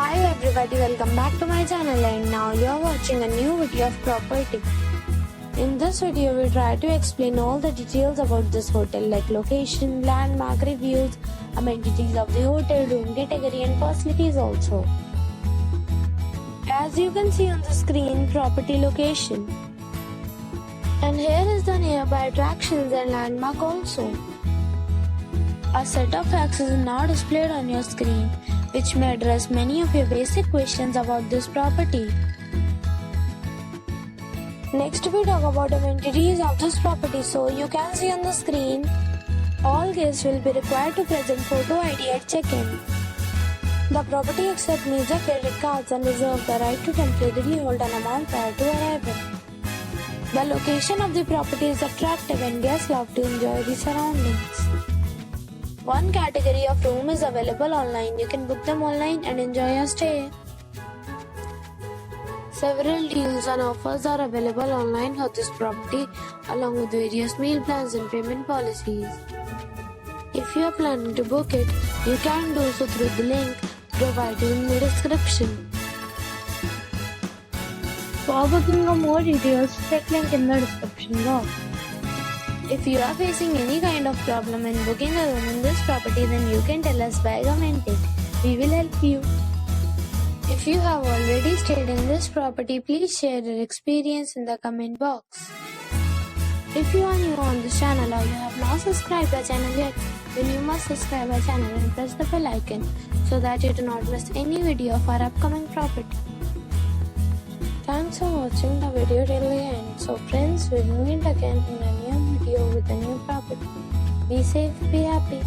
Hi everybody, welcome back to my channel, and now you are watching a new video of property. In this video we try to explain all the details about this hotel like location, landmark, reviews, amenities of the hotel, room category and facilities also. As you can see on the screen, property location. And here is the nearby attractions and landmark also. A set of facts is now displayed on your screen, which may address many of your basic questions about this property. Next we talk about amenities of this property. So you can see on the screen, all guests will be required to present photo ID at check-in. The property accepts major credit cards and reserves the right to temporarily hold an amount prior to arrival. The location of the property is attractive and guests love to enjoy the surroundings. One category of room is available online. You can book them online and enjoy your stay. Several deals and offers are available online for this property, along with various meal plans and payment policies. If you are planning to book it, you can do so through the link provided in the description. For booking or more details, check link in the description box. If you are facing any kind of problem in booking a room in this property, then you can tell us by commenting. We will help you. If you have already stayed in this property, please share your experience in the comment box. If you are new on this channel or you have not subscribed our channel yet, then you must subscribe our channel and press the bell icon so that you do not miss any video of our upcoming property. Thanks for watching the video till the end. So friends, we will meet again in a new video with a new property. Be safe, be happy.